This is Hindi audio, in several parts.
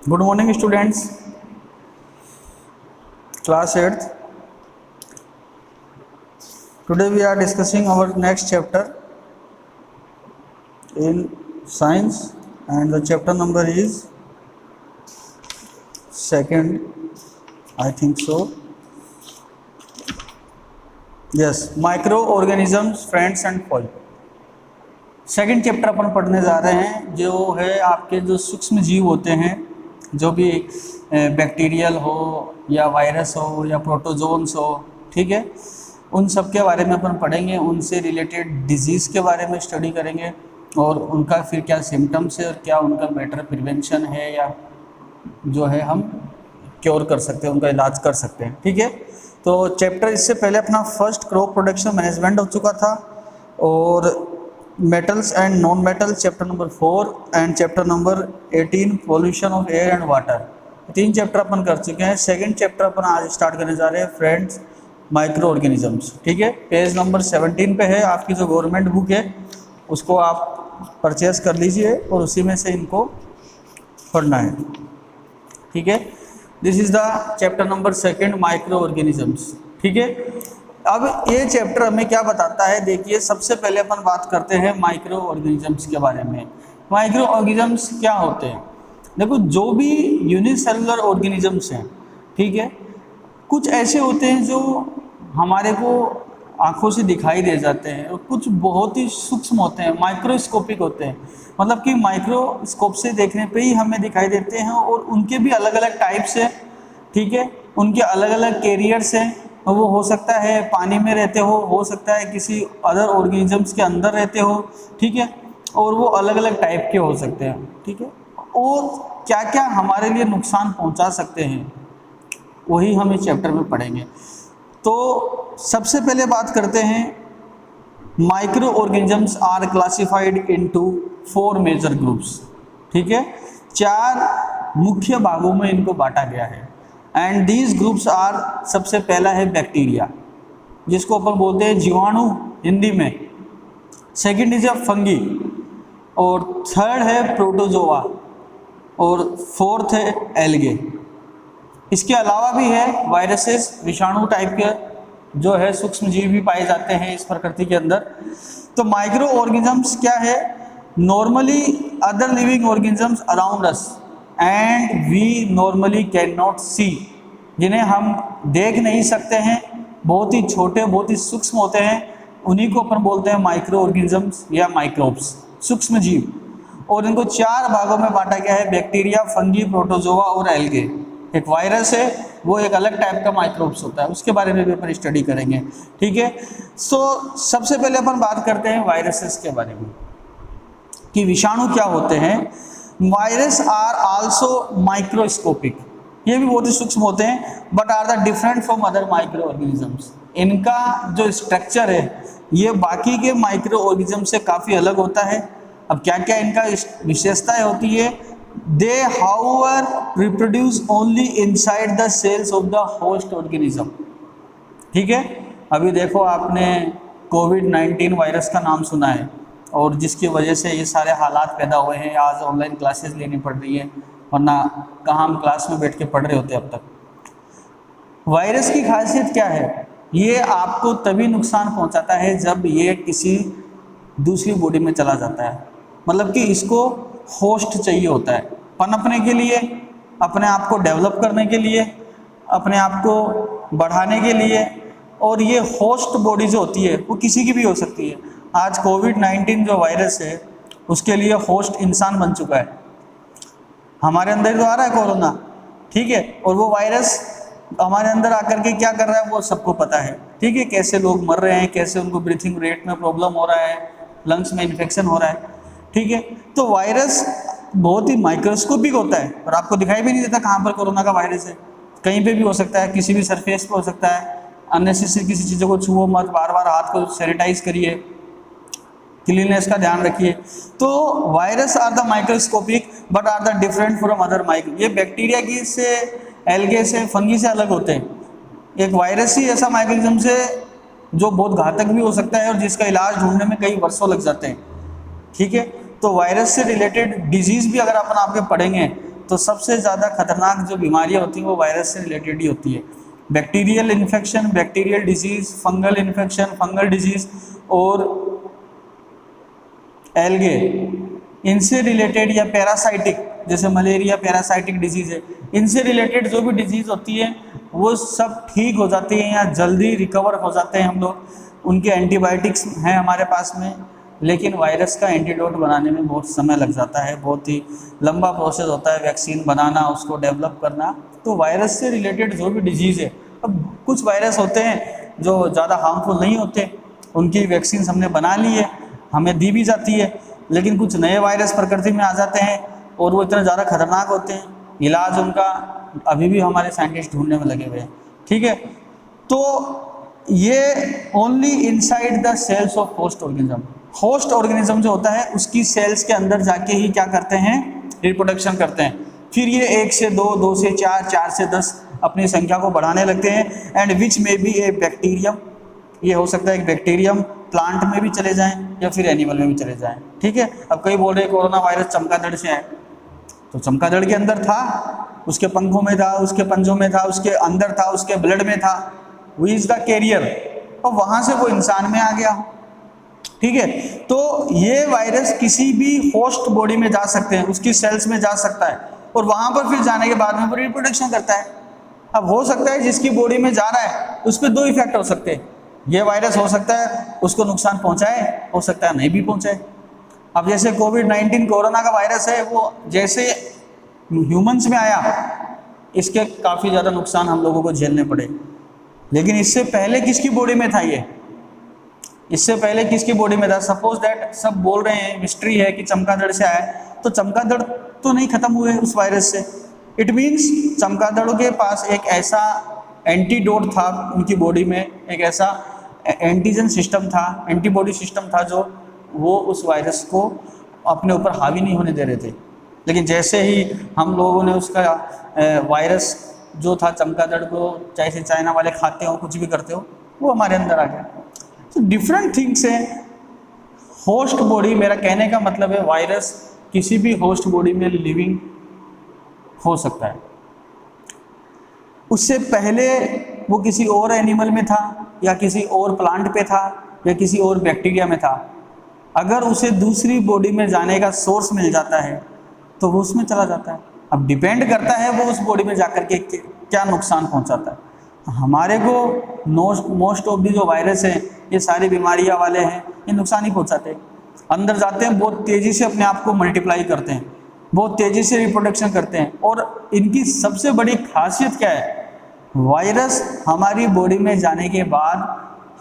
Good morning, students. Class 8th. Today we are discussing our next chapter in science, and the chapter number is second, I think so. Yes, microorganisms, friends and foe. Second chapter अपन पढ़ने जा रहे हैं, जो है आपके जो सूक्ष्म जीव होते हैं, जो भी बैक्टीरियल हो या वायरस हो या प्रोटोजोन्स हो, ठीक है, उन सब के बारे में अपन पढ़ेंगे। उनसे रिलेटेड डिजीज़ के बारे में स्टडी करेंगे और उनका फिर क्या सिम्टम्स है और क्या उनका बेटर प्रिवेंशन है या जो है हम क्योर कर सकते हैं, उनका इलाज कर सकते हैं, ठीक है। तो चैप्टर इससे पहले अपना फर्स्ट क्रॉप प्रोडक्शन मैनेजमेंट हो चुका था, और metals and non metal chapter number 4 and chapter number 18 pollution of air and water, 3 chapter अपन कर चुके हैं। सेकंड चैप्टर अपन आज स्टार्ट करने जा रहे हैं, फ्रेंड्स माइक्रो ऑर्गेनिजम्स, ठीक है। पेज नंबर 17 पे है, आपकी जो गवर्नमेंट बुक है उसको आप परचेज कर लीजिए और उसी में से इनको पढ़ना है, ठीक है। This is the chapter number 2 micro organisms, ठीक है। अब ये चैप्टर हमें क्या बताता है, देखिए सबसे पहले अपन बात करते हैं माइक्रो ऑर्गेनिजम्स के बारे में। माइक्रो ऑर्गेनिजम्स क्या होते हैं? देखो, जो भी यूनिसेलुलर ऑर्गेनिजम्स हैं, ठीक है, कुछ ऐसे होते हैं जो हमारे को आंखों से दिखाई दे जाते हैं, और कुछ बहुत ही सूक्ष्म होते हैं, माइक्रोस्कोपिक होते हैं, मतलब कि माइक्रोस्कोप से देखने पे ही हमें दिखाई देते हैं, और उनके भी अलग अलग टाइप्स हैं, ठीक है। उनके अलग अलग कैरियर्स हैं, वो हो सकता है पानी में रहते हो सकता है किसी अदर ऑर्गेनिजम्स के अंदर रहते हो, ठीक है, और वो अलग अलग टाइप के हो सकते हैं, ठीक है। और क्या क्या हमारे लिए नुकसान पहुंचा सकते हैं, वही हम इस चैप्टर में पढ़ेंगे। तो सबसे पहले बात करते हैं, microorganisms are classified into 4 major groups, ठीक है। 4 मुख्य भागों में इनको बांटा गया है, एंड दीज ग्रुप्स आर, सबसे पहला है बैक्टीरिया, जिसको अपन बोलते हैं जीवाणु हिंदी में। सेकंड इज फंगी, और थर्ड है प्रोटोजोआ, और फोर्थ है एल्गे। इसके अलावा भी है वायरसेस, विषाणु टाइप के जो है सूक्ष्म जीव भी पाए जाते हैं इस प्रकृति के अंदर। तो माइक्रो ऑर्गेनिजम्स क्या है? Normally other living organisms around us and we normally can not see, जिन्हें हम देख नहीं सकते हैं, बहुत ही छोटे, बहुत ही सूक्ष्म होते हैं, उन्हीं को अपन बोलते हैं माइक्रो ऑर्गेनिजम्स या माइक्रोब्स, सूक्ष्म जीव। और इनको 4 भागों में बांटा गया है, बैक्टीरिया, फंगी, प्रोटोजोआ और एल्गे। एक वायरस है, वो एक अलग टाइप का माइक्रोब्स होता है, उसके बारे में भी अपन स्टडी करेंगे, ठीक है। तो सबसे पहले अपन बात करते हैं वायरसेस के बारे में कि विषाणु क्या होते हैं। वायरस आर आल्सो माइक्रोस्कोपिक, ये भी बहुत ही सूक्ष्म होते हैं, but are the different from other microorganisms. इनका जो स्ट्रक्चर है ये बाकी के माइक्रो ऑर्गेनिज्म से काफ़ी अलग होता है। अब क्या क्या इनका विशेषताएं होती है? They however reproduce only inside the cells of the host organism, ठीक है। अभी देखो, आपने कोविड-19 वायरस का नाम सुना है, और जिसकी वजह से ये सारे हालात पैदा हुए हैं। आज ऑनलाइन क्लासेस लेनी पड़ रही है, वरना कहाँ हम क्लास में बैठ के पढ़ रहे होते अब तक। वायरस की खासियत क्या है? ये आपको तभी नुकसान पहुंचाता है जब ये किसी दूसरी बॉडी में चला जाता है, मतलब कि इसको होस्ट चाहिए होता है पनपने के लिए, अपने आप को डेवलप करने के लिए, अपने आप को बढ़ाने के लिए। और ये होस्ट बॉडी जो होती है वो किसी की भी हो सकती है। आज कोविड-19 जो वायरस है उसके लिए होस्ट इंसान बन चुका है, हमारे अंदर तो आ रहा है कोरोना, ठीक है, और वो वायरस हमारे अंदर आकर के क्या कर रहा है वो सबको पता है, ठीक है। कैसे लोग मर रहे हैं, कैसे उनको ब्रीथिंग रेट में प्रॉब्लम हो रहा है, लंग्स में इन्फेक्शन हो रहा है, ठीक है। तो वायरस बहुत ही माइक्रोस्कोपिक होता है और आपको दिखाई भी नहीं देता कहाँ पर कोरोना का वायरस है। कहीं पे भी हो सकता है, किसी भी सरफेस पे हो सकता है। अननेसेसरी किसी चीज़ों को छुओ मत, बार बार हाथ को सैनिटाइज करिए, क्लीननेस का ध्यान रखिए। तो virus are the microscopic but are the different from other micro. ये बैक्टीरिया की से, एल्गे से, फंगी से अलग होते हैं। एक वायरस ही ऐसा माइक्रोनिज्म से जो बहुत घातक भी हो सकता है और जिसका इलाज ढूंढने में कई वर्षों लग जाते हैं, ठीक है। तो वायरस से रिलेटेड डिजीज़ भी अगर अपन आपके पढ़ेंगे तो सबसे ज़्यादा खतरनाक जो बीमारियाँ होती हैं वो वायरस से रिलेटेड ही होती है। Bacterial infection, bacterial disease, fungal infection, fungal disease और एल्गे, इनसे रिलेटेड, या पैरासाइटिक जैसे मलेरिया पैरासाइटिक डिजीज़ है, इनसे रिलेटेड जो भी डिजीज़ होती है वो सब ठीक हो जाती है या जल्दी रिकवर हो जाते हैं हम लोग। उनके एंटीबायोटिक्स हैं हमारे पास में, लेकिन वायरस का एंटीडोट बनाने में बहुत समय लग जाता है, बहुत ही लंबा प्रोसेस होता है वैक्सीन बनाना, उसको डेवलप करना। तो वायरस से रिलेटेड जो भी डिजीज़ है, अब कुछ वायरस होते हैं जो ज़्यादा हार्मफुल नहीं होते, उनकी वैक्सीन हमने बना ली है, हमें दी भी जाती है, लेकिन कुछ नए वायरस प्रकृति में आ जाते हैं और वो इतने ज़्यादा खतरनाक होते हैं, इलाज उनका अभी भी हमारे साइंटिस्ट ढूंढने में लगे हुए हैं। ठीक है, तो ये only inside the cells of host organism, host organism जो होता है उसकी सेल्स के अंदर जाके ही क्या करते हैं, रिप्रोडक्शन करते हैं। फिर ये 1 से 2, 2 से 4, 4 से 10 अपनी संख्या को बढ़ाने लगते हैं। एंड विच में बी ए बैक्टीरियम, ये हो सकता है एक बैक्टीरियम प्लांट में भी चले जाएं या फिर एनिमल में भी चले जाएं। ठीक है, अब कई बोल रहे हैं कोरोना वायरस चमगादड़ से है, तो चमगादड़ के अंदर था, उसके पंखों में था, उसके पंजों में था, उसके अंदर था, उसके ब्लड में था, वो इज द कैरियर, और वहाँ से वो इंसान में आ गया। ठीक है, तो ये वायरस किसी भी होस्ट बॉडी में जा सकते हैं, उसकी सेल्स में जा सकता है और वहाँ पर फिर जाने के बाद में वो रिप्रोडक्शन करता है। अब हो सकता है जिसकी बॉडी में जा रहा है उस पर 2 इफेक्ट हो सकते हैं, ये वायरस हो सकता है उसको नुकसान पहुँचाए, हो सकता है नहीं भी पहुँचाए। अब जैसे कोविड-19 कोरोना का वायरस है, वो जैसे ह्यूमंस में आया, इसके काफ़ी ज़्यादा नुकसान हम लोगों को झेलने पड़े, लेकिन इससे पहले किसकी बॉडी में था ये, इससे पहले किसकी बॉडी में था? सपोज दैट सब बोल रहे हैं, मिस्ट्री है कि चमगादड़ से आया, तो चमगादड़ तो नहीं खत्म हुए उस वायरस से। इट मीन्स चमगादड़ों के पास एक ऐसा एंटीडोट था उनकी बॉडी में, एक ऐसा एंटीजन सिस्टम था, एंटीबॉडी सिस्टम था, जो वो उस वायरस को अपने ऊपर हावी नहीं होने दे रहे थे। लेकिन जैसे ही हम लोगों ने उसका वायरस जो था चमगादड़ को, चाहे से चाइना वाले खाते हो, कुछ भी करते हो, वो हमारे अंदर आ गया। तो डिफरेंट थिंग्स है। होस्ट बॉडी, मेरा कहने का मतलब है वायरस किसी भी होस्ट बॉडी में लिविंग हो सकता है। उससे पहले वो किसी और एनिमल में था या किसी और प्लांट पे था या किसी और बैक्टीरिया में था। अगर उसे दूसरी बॉडी में जाने का सोर्स मिल जाता है तो वो उसमें चला जाता है। अब डिपेंड करता है वो उस बॉडी में जाकर के क्या नुकसान पहुंचाता है। हमारे को मोस्ट ऑफ दी जो वायरस है, ये सारी बीमारियां वाले हैं, ये नुकसान ही पहुंचाते हैं। अंदर जाते हैं, बहुत तेज़ी से अपने आप को मल्टीप्लाई करते हैं, बहुत तेज़ी से रिप्रोडक्शन करते हैं। और इनकी सबसे बड़ी खासियत क्या है? वायरस हमारी बॉडी में जाने के बाद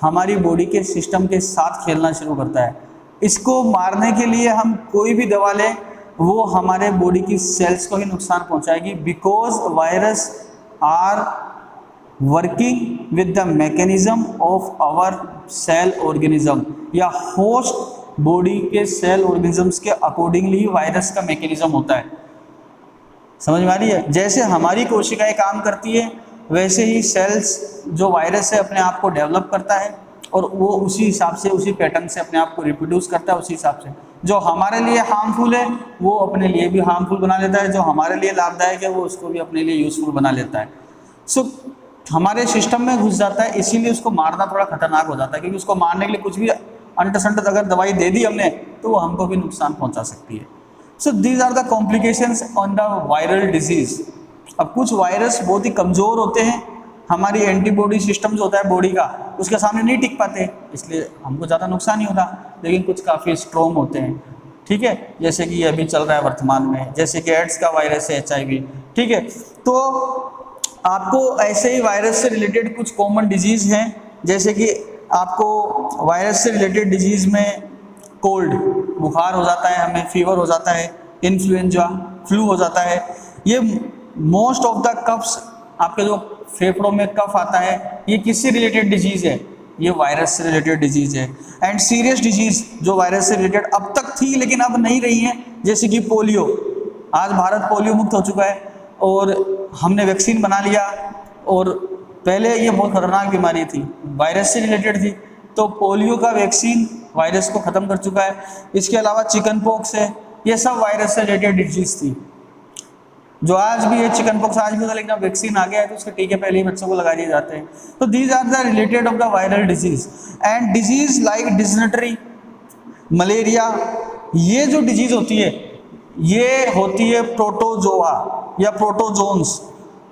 हमारी बॉडी के सिस्टम के साथ खेलना शुरू करता है। इसको मारने के लिए हम कोई भी दवा लें, वो हमारे बॉडी की सेल्स को ही नुकसान पहुंचाएगी, because virus are working with the mechanism of our cell organism, या होस्ट बॉडी के सेल ऑर्गेनिजम्स के अकॉर्डिंगली वायरस का मैकेनिज्म होता है। समझ में आ रही है? जैसे हमारी कोशिकाएं काम करती है, वैसे ही सेल्स जो वायरस है अपने आप को डेवलप करता है और वो उसी हिसाब से, उसी पैटर्न से अपने आप को रिप्रोड्यूस करता है। उसी हिसाब से जो हमारे लिए हार्मफुल है वो अपने लिए भी हार्मफुल बना लेता है, जो हमारे लिए लाभदायक है वो उसको भी अपने लिए यूजफुल बना लेता है। सो हमारे सिस्टम में घुस जाता है, इसीलिए उसको मारना थोड़ा खतरनाक हो जाता है, क्योंकि उसको मारने के लिए कुछ भी अंट अगर दवाई दे दी हमने तो वो हमको भी नुकसान पहुंचा सकती है। So these are the complications on the viral disease. अब कुछ वायरस बहुत ही कमज़ोर होते हैं, हमारी एंटीबॉडी सिस्टम जो होता है बॉडी का, उसके सामने नहीं टिक पाते, इसलिए हमको ज़्यादा नुकसान ही होता। लेकिन कुछ काफ़ी स्ट्रॉन्ग होते हैं, ठीक है, जैसे कि अभी चल रहा है वर्तमान में, जैसे कि एड्स का वायरस है, HIV, ठीक है। तो आपको ऐसे ही वायरस से रिलेटेड कुछ कॉमन डिजीज़ हैं, जैसे कि आपको वायरस से रिलेटेड डिजीज़ में कोल्ड, बुखार हो जाता है, हमें फीवर हो जाता है, इन्फ्लुएंजा, फ्लू हो जाता है। ये मोस्ट ऑफ द कफ्स, आपके जो फेफड़ों में कफ आता है, ये किससे रिलेटेड डिजीज़ है? ये वायरस से रिलेटेड डिजीज़ है। एंड सीरियस डिजीज़ जो वायरस से रिलेटेड अब तक थी लेकिन अब नहीं रही है, जैसे कि पोलियो। आज भारत पोलियो मुक्त हो चुका है और हमने वैक्सीन बना लिया, और पहले ये बहुत खतरनाक बीमारी थी, वायरस से रिलेटेड थी, तो पोलियो का वैक्सीन वायरस को ख़त्म कर चुका है। इसके अलावा चिकन पॉक्स है, ये सब वायरस से रिलेटेड डिजीज़ थी। जो आज भी है चिकन पॉक्स आज भी होता है, लेकिन अब वैक्सीन आ गया है तो उसके टीके पहले ही बच्चों को लगा दिए जाते हैं। तो these are the related of the viral disease and disease like dysentery, malaria, ये जो डिजीज होती है ये होती है प्रोटोजोआ या protozoans,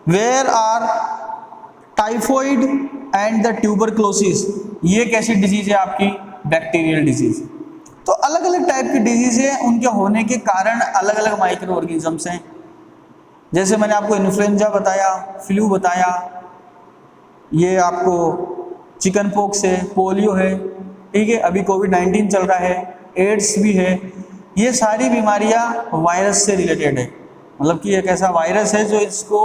where are typhoid and the tuberculosis, ये कैसी डिजीज है आपकी, बैक्टीरियल डिजीज। तो अलग अलग टाइप की डिजीज है, उनके होने के कारण अलग अलग माइक्रो ऑर्गेनिजम्स हैं। जैसे मैंने आपको इन्फ्लुएंजा बताया, फ्लू बताया, ये आपको चिकन पॉक्स है, पोलियो है, ठीक है, अभी कोविड-19 चल रहा है, एड्स भी है। ये सारी बीमारियां वायरस से रिलेटेड है, मतलब कि एक ऐसा वायरस है जो इसको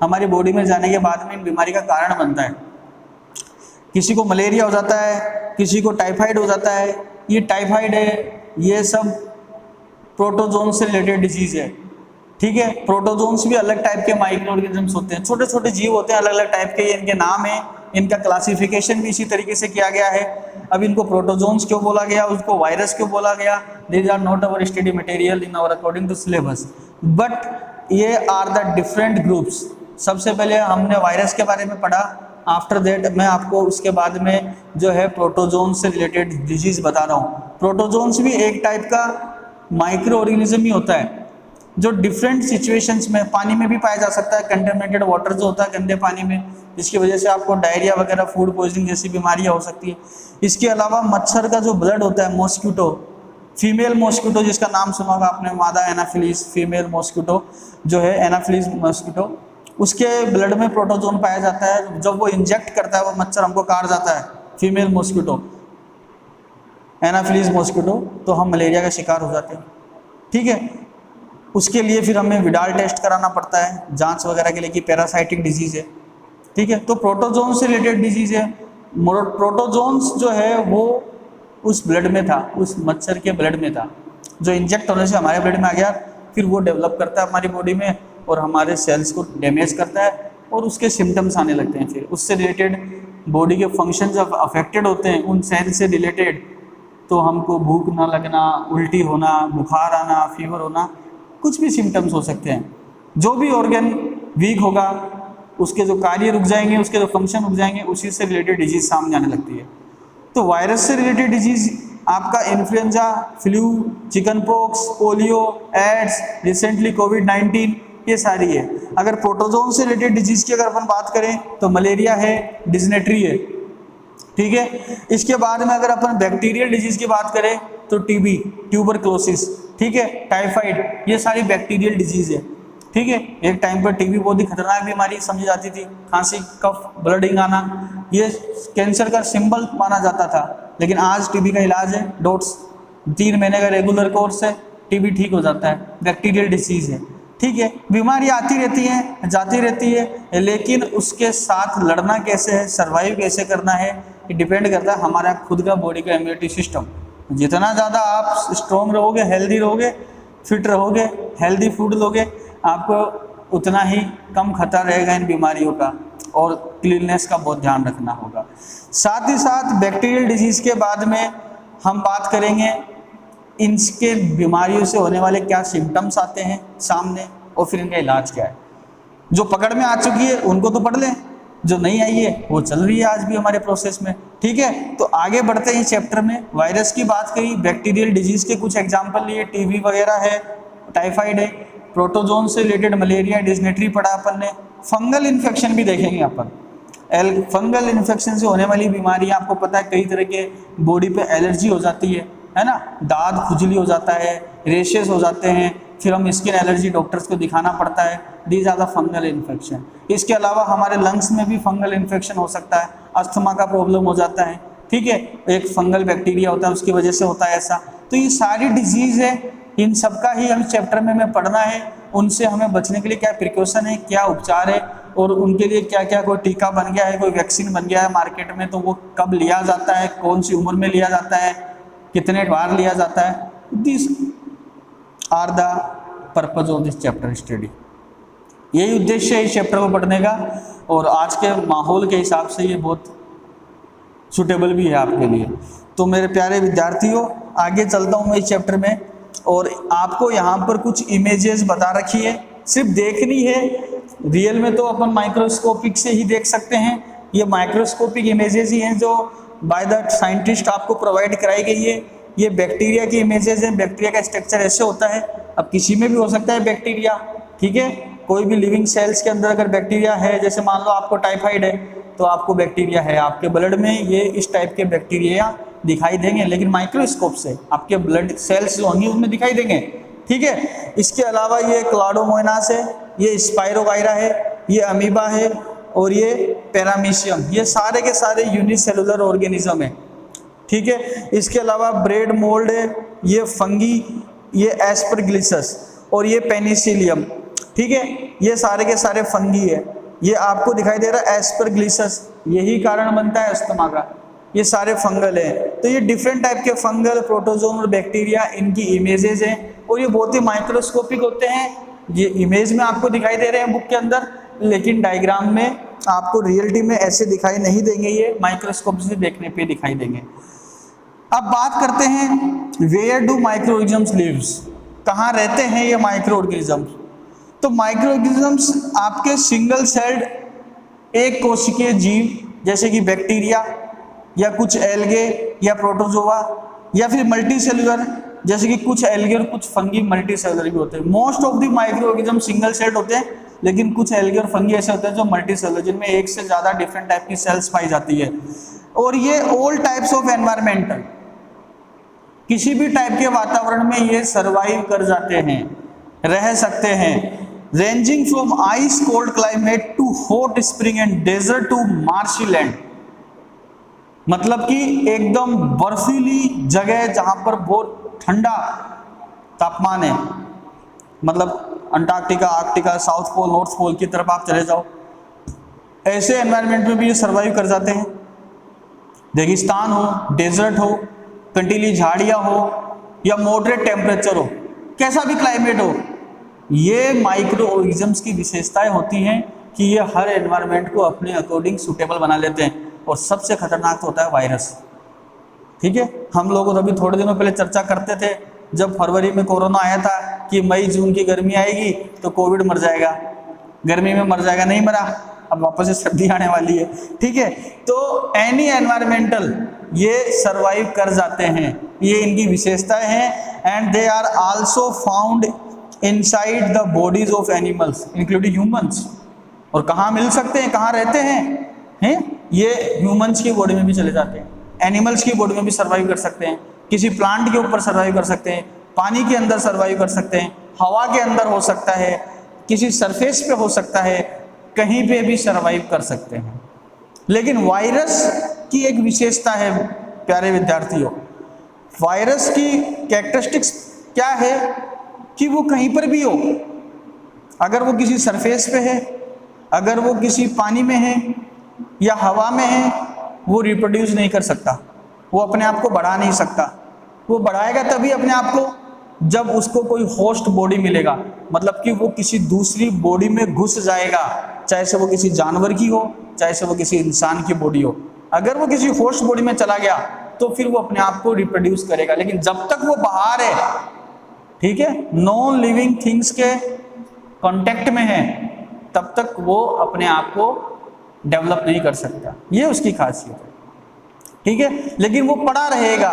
हमारी बॉडी में जाने के बाद में इन बीमारी का कारण बनता है। किसी को मलेरिया हो जाता है, किसी को टाइफाइड हो जाता है, ये टाइफाइड है, ये सब प्रोटोजोन से रिलेटेड डिजीज है, ठीक है। प्रोटोजोन्स भी अलग टाइप के माइक्रो ऑर्गेनिजम्स होते हैं, छोटे छोटे जीव होते हैं अलग अलग टाइप के, इनके नाम है, इनका क्लासिफिकेशन भी इसी तरीके से किया गया है। अब इनको प्रोटोजोन्स क्यों बोला गया, उसको वायरस क्यों बोला गया, these are not our study material in our according to syllabus, but ये आर द डिफरेंट ग्रुप्स। सबसे पहले हमने वायरस के बारे में पढ़ा, आफ्टर दैट मैं आपको उसके बाद में जो है प्रोटोजोन से रिलेटेड डिजीज बता रहा हूँ। प्रोटोजोन्स भी एक टाइप का माइक्रो ऑर्गेनिज्म ही होता है जो डिफरेंट सिचुएशंस में, पानी में भी पाया जा सकता है, कंटेमिनेटेड वाटर जो होता है गंदे पानी में, जिसकी वजह से आपको डायरिया वगैरह, फूड पॉइजनिंग जैसी बीमारियां हो सकती है। इसके अलावा मच्छर का जो ब्लड होता है, मॉस्किटो, फीमेल मॉस्किटो जिसका नाम सुना होगा आपने, मादा एनाफिलीज, फीमेल मॉस्किटो जो है एनाफिलीज मॉस्किटो, उसके ब्लड में प्रोटोजोन पाया जाता है। जब वो इंजेक्ट करता है वो मच्छर हमको काट जाता है, फीमेल मॉस्किटो, एनाफिलीज मॉस्किटो, तो हम मलेरिया का शिकार हो जाते हैं, ठीक है। उसके लिए फिर हमें विडाल टेस्ट कराना पड़ता है जांच वगैरह के लिए कि पैरासाइटिक डिजीज़ है, ठीक है। तो प्रोटोजोन से रिलेटेड डिजीज़ है। प्रोटोजोन्स जो है वो उस ब्लड में था, उस मच्छर के ब्लड में था, जो इंजेक्ट होने से हमारे ब्लड में आ गया, फिर वो डेवलप करता है हमारी बॉडी में और हमारे सेल्स को डैमेज करता है और उसके सिम्टम्स आने लगते हैं। फिर उससे रिलेटेड बॉडी के फंक्शन जब अफेक्टेड होते हैं उन सेल से रिलेटेड, तो हमको भूख ना लगना, उल्टी होना, बुखार आना, फीवर होना, कुछ भी सिम्टम्स हो सकते हैं। जो भी ऑर्गन वीक होगा उसके जो कार्य रुक जाएंगे, उसके जो फंक्शन रुक जाएंगे, उसी से रिलेटेड डिजीज सामने आने लगती है। तो वायरस से रिलेटेड डिजीज आपका influenza, flu, chicken pox, polio, AIDS, recently कोविड-19, ये सारी है। अगर प्रोटोजोन से रिलेटेड डिजीज की अगर अपन बात करें तो मलेरिया है, डिसेंट्री है, ठीक है। इसके बाद में अगर अपन बैक्टीरियल डिजीज की बात करें तो टीबी, ट्यूबरक्लोसिस, ठीक है, टाइफाइड, ये सारी बैक्टीरियल डिजीज है, ठीक है। एक टाइम पर टीबी बहुत ही खतरनाक बीमारी समझी जाती थी, खांसी, कफ, ब्लीडिंग आना, ये कैंसर का सिंबल माना जाता था, लेकिन आज टीबी का इलाज है डॉट्स, 3 महीने का रेगुलर कोर्स है, टीबी ठीक हो जाता है। बैक्टीरियल डिजीज है, ठीक है। बीमारी आती रहती है, जाती रहती है, लेकिन उसके साथ लड़ना कैसे है, सर्वाइव कैसे करना है, ये डिपेंड करता है हमारा खुद का बॉडी का इम्यूनिटी सिस्टम। जितना ज़्यादा आप स्ट्रॉन्ग रहोगे, हेल्दी रहोगे, फिट रहोगे, हेल्दी फूड लोगे, आपको उतना ही कम खतरा रहेगा इन बीमारियों का, और क्लीननेस का बहुत ध्यान रखना होगा। साथ ही साथ बैक्टीरियल डिजीज़ के बाद में हम बात करेंगे इनके बीमारियों से होने वाले क्या सिम्टम्स आते हैं सामने, और फिर इनका इलाज क्या है। जो पकड़ में आ चुकी है उनको तो पढ़ लें, जो नहीं आई है वो चल रही है आज भी हमारे प्रोसेस में, ठीक है। तो आगे बढ़ते हैं चैप्टर में। वायरस की बात करी, बैक्टीरियल डिजीज के कुछ एग्जांपल लिए, टीबी वगैरह है, टाइफाइड है, प्रोटोजोन से रिलेटेड मलेरिया, डिसेंट्री पढ़ा अपन ने, फंगल इन्फेक्शन भी देखेंगे अपन। फंगल इन्फेक्शन से होने वाली बीमारियां आपको पता है, कई तरह के बॉडी पे एलर्जी हो जाती है ना, दाद खुजली हो जाता है, रेशेस हो जाते हैं, फिर हम स्किन एलर्जी डॉक्टर्स को दिखाना पड़ता है। These are the fungal infection. इसके अलावा हमारे लंग्स में भी फंगल इन्फेक्शन हो सकता है, अस्थमा का प्रॉब्लम हो जाता है, ठीक है, एक फंगल बैक्टीरिया होता है उसकी वजह से होता है ऐसा। तो ये सारी डिजीज़ है, इन सबका ही हम चैप्टर में हमें पढ़ना है, उनसे हमें बचने के लिए क्या प्रिकॉशन है, क्या उपचार है, और उनके लिए क्या क्या, कोई टीका बन गया है, कोई वैक्सीन बन गया है मार्केट में, तो वो कब लिया जाता है, कौन सी उम्र में लिया जाता है, कितने बार लिया जाता है। This are the purpose of this chapter study. यही उद्देश्य है इस चैप्टर को पढ़ने का, और आज के माहौल के हिसाब से ये बहुत सुटेबल भी है आपके लिए। तो मेरे प्यारे विद्यार्थियों, आगे चलता हूँ मैं इस चैप्टर में, और आपको यहाँ पर कुछ इमेजेस बता रखी है सिर्फ देखनी है, रियल में तो अपन माइक्रोस्कोपिक से ही देख सकते हैं। ये माइक्रोस्कोपिक इमेजेस ही हैं जो बाय द साइंटिस्ट आपको प्रोवाइड कराई गई है। ये बैक्टीरिया की इमेजेस हैं, बैक्टीरिया का स्ट्रक्चर ऐसे होता है। अब किसी में भी हो सकता है बैक्टीरिया, ठीक है, कोई भी लिविंग सेल्स के अंदर अगर बैक्टीरिया है, जैसे मान लो आपको टाइफाइड है तो आपको बैक्टीरिया है, आपके ब्लड में ये इस टाइप के बैक्टीरिया दिखाई देंगे, लेकिन माइक्रोस्कोप से आपके ब्लड सेल्स जो होंगी उनमें दिखाई देंगे, ठीक है। इसके अलावा ये क्लाडोमोनास है, ये स्पाइरोगाइरा है, ये अमीबा है और ये पैरामीशियम, ये सारे के सारे यूनिसेलुलर ऑर्गेनिज्म है, ठीक है। इसके अलावा ब्रेड मोल्ड है, ये फंगी, ये एस्परगिलिस और ये पेनिसिलियम, ठीक है, ये सारे के सारे फंगी है। ये आपको दिखाई दे रहा है एस्परगिलिस, यही कारण बनता है अस्थमा का, ये सारे फंगल है। तो ये डिफरेंट टाइप के फंगल, प्रोटोजोन और बैक्टीरिया, इनकी इमेजेस हैं और ये बहुत ही माइक्रोस्कोपिक होते हैं। ये इमेज में आपको दिखाई दे रहे हैं बुक के अंदर, लेकिन डायग्राम में आपको रियलिटी में ऐसे दिखाई नहीं देंगे, ये माइक्रोस्कोप से देखने पे दिखाई देंगे। अब बात करते हैं where do micro organisms lives, कहाँ रहते हैं ये माइक्रो ऑर्गेनिजम्स। तो माइक्रो ऑर्गेनिजम्स आपके सिंगल सेल्ड एक कोशिकीय जीव जैसे कि बैक्टीरिया या कुछ एल्गे या प्रोटोजोआ, या फिर मल्टी सेलुलर जैसे कि कुछ एल्गे और कुछ फंगी मल्टी सेलुलर भी होते हैं। Most of the micro organism single celled होते हैं, लेकिन कुछ एल्गे और फंगी ऐसे होते हैं जो मल्टी सेलुलर, जिनमें एक से ज़्यादा डिफरेंट टाइप की सेल्स पाई जाती है। और ये ऑल टाइप्स ऑफ एनवायरमेंटल, किसी भी टाइप के वातावरण में ये सर्वाइव कर जाते हैं, रह सकते हैं। Ranging from ice cold climate to hot spring and desert to marshy land, मतलब कि एकदम बर्फीली जगह जहां पर बहुत ठंडा तापमान है, मतलब Antarctica, Arctica, south pole, north pole की तरफ आप चले जाओ, ऐसे एनवायरनमेंट में भी ये सर्वाइव कर जाते हैं। रेगिस्तान हो, डेजर्ट हो, कंटीली झाड़ियाँ हो या मॉडरेट टेम्परेचर हो, कैसा भी क्लाइमेट हो, ये माइक्रो ऑर्गेनिजम्स की विशेषताएं होती हैं कि ये हर एनवायरनमेंट को अपने अकॉर्डिंग सूटेबल बना लेते हैं। और सबसे खतरनाक तो होता है वायरस, ठीक है। हम लोग अभी थोड़े दिनों पहले चर्चा करते थे, जब फरवरी में कोरोना आया था कि मई जून की गर्मी आएगी तो कोविड मर जाएगा, गर्मी में मर जाएगा, नहीं मरा, अब वापस से सर्दी आने वाली है, ठीक है। तो एनी एनवायरमेंटल ये सर्वाइव कर जाते हैं, ये इनकी विशेषताएं हैं। And they are also found inside the bodies of animals including humans. और कहाँ मिल सकते हैं, कहाँ रहते हैं? ये ह्यूमंस की बॉडी में भी चले जाते हैं, एनिमल्स की बॉडी में भी सर्वाइव कर सकते हैं, किसी प्लांट के ऊपर सर्वाइव कर सकते हैं, पानी के अंदर सर्वाइव कर सकते हैं, हवा के अंदर हो सकता है, किसी सरफेस पे हो सकता है, कहीं पे भी सर्वाइव कर सकते हैं। लेकिन वायरस की एक विशेषता है प्यारे विद्यार्थियों, वायरस की कैरेक्टरिस्टिक्स क्या है कि वो कहीं पर भी हो, अगर वो किसी सरफेस पे है, अगर वो किसी पानी में है या हवा में है, वो रिप्रोड्यूस नहीं कर सकता, वो अपने आप को बढ़ा नहीं सकता। वो बढ़ाएगा तभी अपने आप को जब उसको कोई होस्ट बॉडी मिलेगा, मतलब कि वो किसी दूसरी बॉडी में घुस जाएगा, चाहे से वो किसी जानवर की हो, चाहे से वो किसी इंसान की बॉडी हो। अगर वो किसी होस्ट बॉडी में चला गया तो फिर वो अपने आप को रिप्रोड्यूस करेगा, लेकिन जब तक वो बाहर है, ठीक है, नॉन लिविंग थिंग्स के कांटेक्ट में है, तब तक वो अपने आप को डेवलप नहीं कर सकता। ये उसकी खासियत है, ठीक है। लेकिन वो पड़ा रहेगा,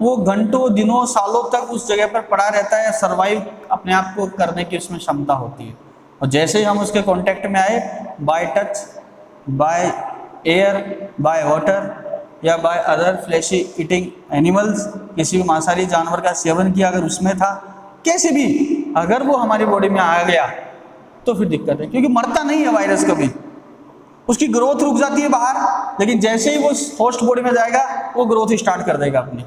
वो घंटों, दिनों, सालों तक उस जगह पर पड़ा रहता है, सर्वाइव अपने आप को करने की उसमें क्षमता होती है। और जैसे ही हम उसके कांटेक्ट में आए, by touch, by air, by water या by other fleshy eating animals, किसी भी मांसाहारी जानवर का सेवन किया अगर उसमें था, कैसे भी अगर वो हमारी बॉडी में आ गया तो फिर दिक्कत है, क्योंकि मरता नहीं है वायरस कभी, उसकी ग्रोथ रुक जाती है बाहर, लेकिन जैसे ही वो होस्ट बॉडी में जाएगा वो ग्रोथ स्टार्ट कर देगा, अपनी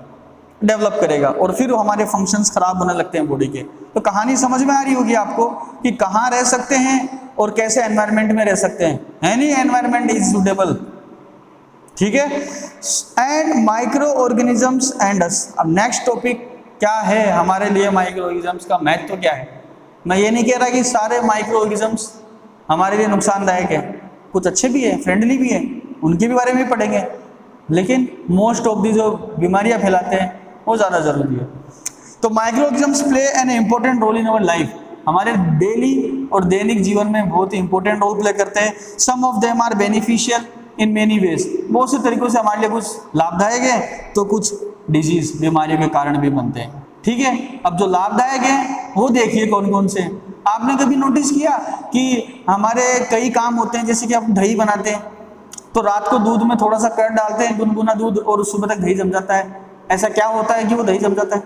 डेवलप करेगा, और फिर हमारे फंक्शंस खराब होने लगते हैं बॉडी के। तो कहानी समझ में आ रही होगी आपको कि कहाँ रह सकते हैं और कैसे एनवायरनमेंट में रह सकते हैं। एनी एनवायरनमेंट इज सूटेबल, ठीक है। एंड माइक्रो ऑर्गेनिजम्स एंड अस। अब नेक्स्ट टॉपिक क्या है हमारे लिए, माइक्रो ऑर्गेनिजम्स का महत्व तो क्या है। मैं ये नहीं कह रहा कि सारे माइक्रो ऑर्गेनिजम्स हमारे लिए नुकसानदायक है, कुछ अच्छे भी हैं, फ्रेंडली भी हैं, उनके भी बारे में पढ़ेंगे, लेकिन मोस्ट ऑफ दी जो बीमारियां फैलाते हैं वो ज़्यादा ज़रूरी है। तो micro organisms play an important role in our life, हमारे डेली और दैनिक जीवन में बहुत ही इंपॉर्टेंट रोल प्ले करते हैं। Some of them are beneficial in many ways, बहुत से तरीकों से हमारे लिए कुछ लाभदायक है तो कुछ डिजीज बीमारियों के कारण भी बनते हैं। ठीक है, अब जो लाभदायक है वो देखिए कौन कौन से। आपने कभी नोटिस किया कि हमारे कई काम होते हैं, जैसे कि आप दही बनाते हैं तो रात को दूध में थोड़ा सा कर्ड डालते हैं, गुनगुना दूध, और सुबह तक दही जम जाता है। ऐसा क्या होता है कि वो दही जम जाता है।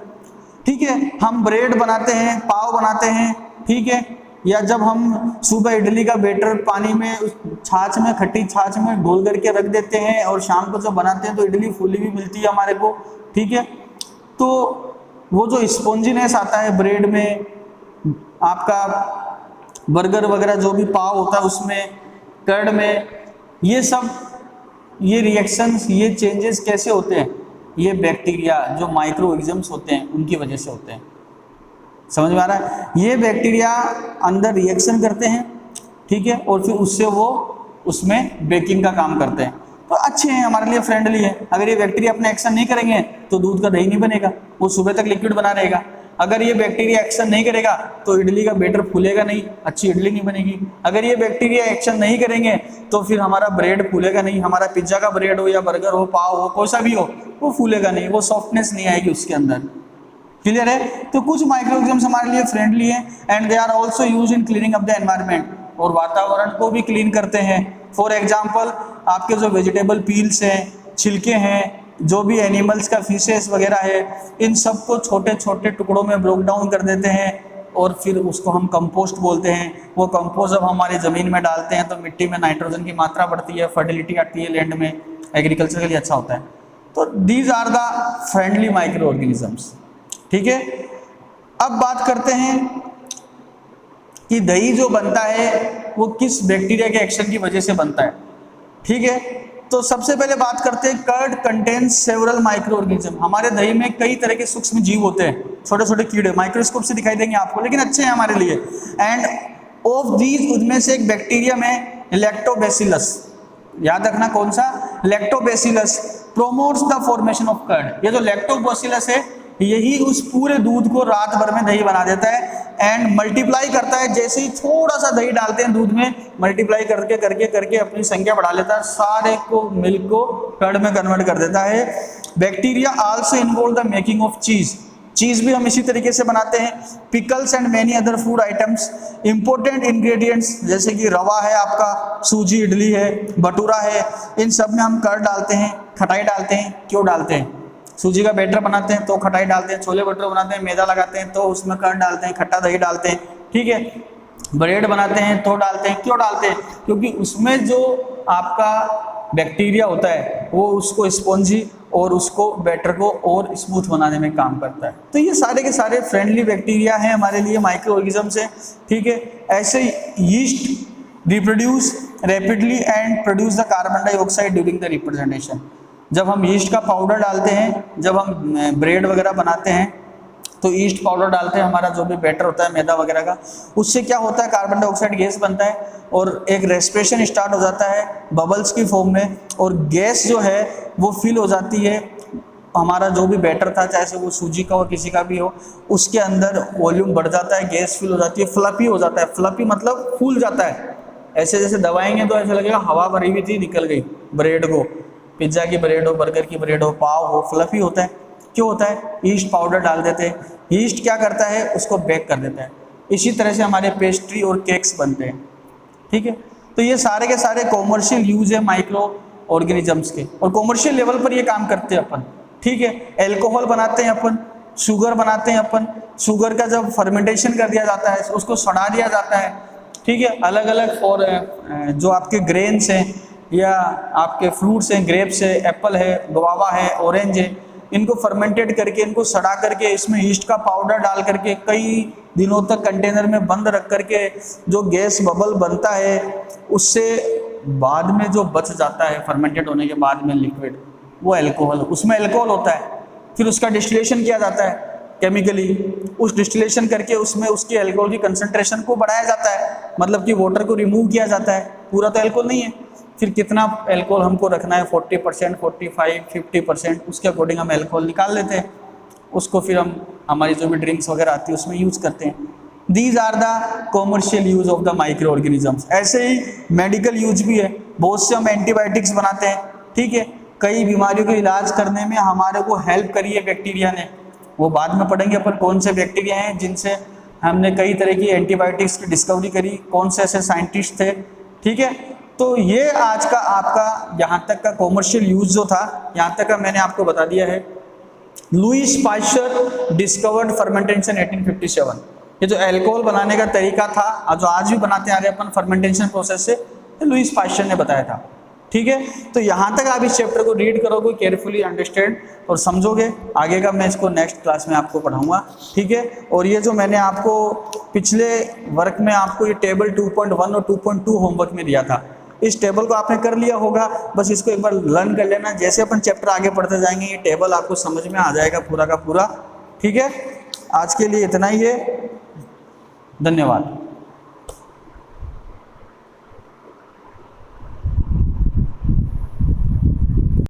ठीक है, हम ब्रेड बनाते हैं, पाव बनाते हैं, ठीक है, या जब हम सुबह इडली का बैटर पानी में छाछ में, खट्टी छाछ में घोल करके रख देते हैं और शाम को जब बनाते हैं तो इडली फूली भी मिलती है हमारे को। ठीक है, तो वो जो स्पॉन्जीनेस आता है ब्रेड में, आपका बर्गर वगैरह जो भी पाव होता है उसमें, कर्ड में, ये सब ये रिएक्शंस, ये चेंजेस कैसे होते हैं? ये बैक्टीरिया जो माइक्रो ऑर्गेनिजम्स होते हैं उनकी वजह से होते हैं। समझ में आ रहा है? ये बैक्टीरिया अंदर रिएक्शन करते हैं, ठीक है, और फिर उससे वो उसमें बेकिंग का काम करते हैं। तो अच्छे हैं, हमारे लिए फ्रेंडली है। अगर ये बैक्टीरिया अपने एक्शन नहीं करेंगे तो दूध का दही नहीं बनेगा, वो सुबह तक लिक्विड बना रहेगा। अगर ये बैक्टीरिया एक्शन नहीं करेगा तो इडली का बैटर फूलेगा नहीं, अच्छी इडली नहीं बनेगी। अगर ये बैक्टीरिया एक्शन नहीं करेंगे तो फिर हमारा ब्रेड फूलेगा नहीं, हमारा पिज्जा का ब्रेड हो या बर्गर हो, पाव हो, कोई सा भी हो, वो फूलेगा नहीं, वो सॉफ्टनेस नहीं आएगी उसके अंदर। क्लियर है? तो कुछ माइक्रो ऑर्गेनिजम्स हमारे लिए फ्रेंडली हैं and they are also used in cleaning up the environment, और वातावरण को भी क्लीन करते हैं। फॉर एग्जांपल आपके जो वेजिटेबल पील्स हैं, छिलके हैं, जो भी एनिमल्स का फीसेस वगैरह है, इन सब को छोटे छोटे टुकड़ों में ब्रोक डाउन कर देते हैं और फिर उसको हम कंपोस्ट बोलते हैं। वो कंपोस्ट जब हमारी ज़मीन में डालते हैं तो मिट्टी में नाइट्रोजन की मात्रा बढ़ती है, फर्टिलिटी आती है लैंड में, एग्रीकल्चर के लिए अच्छा होता है। तो these are the friendly micro organisms. ठीक है, अब बात करते हैं कि दही जो बनता है वो किस बैक्टीरिया के एक्शन की वजह से बनता है। ठीक है, तो सबसे पहले बात करते हैं curd contains several micro organism. हमारे दही में कई तरह के सूक्ष्म जीव होते हैं, छोटे छोटे कीड़े, माइक्रोस्कोप से दिखाई देंगे आपको, लेकिन अच्छे हैं हमारे लिए। एंड ऑफ दीज, उनमें से एक बैक्टीरिया में लैक्टोबैसिलस, याद रखना कौन सा, lactobacillus promotes the formation of curd. ये जो लैक्टोबैसिलस है यही उस पूरे दूध को रात भर में दही बना देता है एंड मल्टीप्लाई करता है। जैसे ही थोड़ा सा दही डालते हैं दूध में, मल्टीप्लाई करके करके करके अपनी संख्या बढ़ा लेता है, सारे को मिल्क को कर्ड में कन्वर्ट कर देता है। Bacteria also involve the making of चीज, चीज भी हम इसी तरीके से बनाते हैं। Pickles and many other food items, important ingredients जैसे कि रवा है आपका, सूजी इडली है, भटूरा है, इन सब में हम कर्ड डालते हैं, खटाई डालते हैं। क्यों डालते हैं? सूजी का बैटर बनाते हैं तो खटाई डालते हैं, छोले भटूरे बनाते हैं मैदा लगाते हैं तो उसमें कर्ड डालते हैं, खट्टा दही डालते हैं। ठीक है, ब्रेड बनाते हैं तो डालते हैं। क्यों डालते हैं? क्योंकि उसमें जो आपका बैक्टीरिया होता है वो उसको स्पॉन्जी और उसको बैटर को और स्मूथ बनाने में काम करता है। तो ये सारे के सारे फ्रेंडली बैक्टीरिया हैं हमारे लिए, माइक्रो ऑर्गेनिजम्स हैं। ठीक है, ऐसे yeast reproduce rapidly and produce the carbon dioxide during the representation. जब हम यीस्ट का पाउडर डालते हैं, जब हम ब्रेड वगैरह बनाते हैं तो ईस्ट पाउडर डालते हैं, हमारा जो भी बैटर होता है मैदा वगैरह का, उससे क्या होता है, कार्बन डाइऑक्साइड गैस बनता है और एक रेस्पिरेशन स्टार्ट हो जाता है बबल्स की फॉर्म में, और गैस जो है वो फिल हो जाती है। हमारा जो भी बैटर था, चाहे से वो सूजी का हो किसी का भी हो, उसके अंदर वॉल्यूम बढ़ जाता है, गैस फिल हो जाती है, फ्लफी हो जाता है। फ्लफी मतलब फूल जाता है, ऐसे जैसे दबाएंगे तो ऐसा लगेगा हवा भरी हुई थी निकल गई। ब्रेड को, पिज्ज़ा की ब्रेड हो, बर्गर की ब्रेड हो, पाव हो, फ्लफी होता है। क्यों होता है? ईस्ट पाउडर डाल देते हैं। ईस्ट क्या करता है, उसको बेक कर देता है। इसी तरह से हमारे पेस्ट्री और केक्स बनते हैं। ठीक है, तो ये सारे के सारे कॉमर्शियल यूज है माइक्रो ऑर्गेनिजम्स के, और कॉमर्शियल लेवल पर ये काम करते हैं अपन। ठीक है, एल्कोहल बनाते हैं अपन, शुगर बनाते हैं अपन। शुगर का जब फर्मेंटेशन कर दिया जाता है, उसको सड़ा दिया जाता है। ठीक है, अलग अलग फॉर जो आपके ग्रेन्स हैं या आपके फ्रूट्स हैं, ग्रेप्स है, एप्पल है, गुआवा है, ऑरेंज है, इनको फर्मेंटेड करके, इनको सड़ा करके, इसमें ईस्ट का पाउडर डाल करके कई दिनों तक कंटेनर में बंद रख करके जो गैस बबल बनता है, उससे बाद में जो बच जाता है फर्मेंटेड होने के बाद में लिक्विड, वो एल्कोहल, उसमें एल्कोहल होता है। फिर उसका डिस्टिलेशन किया जाता है केमिकली, उस डिस्टिलेशन करके उसमें उसकी एल्कोहल की कंसंट्रेशन को बढ़ाया जाता है, मतलब कि वाटर को रिमूव किया जाता है। पूरा तो एल्कोहल नहीं है, फिर कितना एल्कोहल हमको रखना है, 40%, 45, 50%, उसके अकॉर्डिंग हम एल्कोहल निकाल लेते हैं। उसको फिर हम हमारी जो भी ड्रिंक्स वगैरह आती है उसमें यूज़ करते हैं। These are the commercial use of the micro organisms. ऐसे ही मेडिकल यूज भी है, बहुत से हम एंटीबायोटिक्स बनाते हैं, ठीक है, कई बीमारियों के इलाज करने में हमारे को हेल्प करी है बैक्टीरिया ने, वो बाद में पढ़ेंगे अपन कौन से बैक्टीरिया हैं जिनसे हमने कई तरह की एंटीबायोटिक्स की डिस्कवरी करी, कौन से ऐसे साइंटिस्ट थे, ठीक है। तो ये आज का आपका यहाँ तक का कॉमर्शियल यूज जो था, यहाँ तक का मैंने आपको बता दिया है। Louis Pasteur discovered fermentation 1857। ये जो अल्कोहल बनाने का तरीका था, जो आज भी बनाते आ रहे अपन फर्मेंटेशन प्रोसेस से, लुईस पाश्चर ने बताया था, ठीक है। तो यहाँ तक आप इस चैप्टर को रीड करोगे, केयरफुली अंडरस्टैंड और समझोगे, आगे का मैं इसको नेक्स्ट क्लास में आपको पढ़ाऊंगा, ठीक है। और ये जो मैंने आपको पिछले वर्क में आपको ये टेबल 2.1 और 2.2 होमवर्क में दिया था, इस टेबल को आपने कर लिया होगा, बस इसको एक बार लर्न कर लेना। जैसे अपन चैप्टर आगे पढ़ते जाएंगे ये टेबल आपको समझ में आ जाएगा पूरा का पूरा, ठीक है। आज के लिए इतना ही है, धन्यवाद।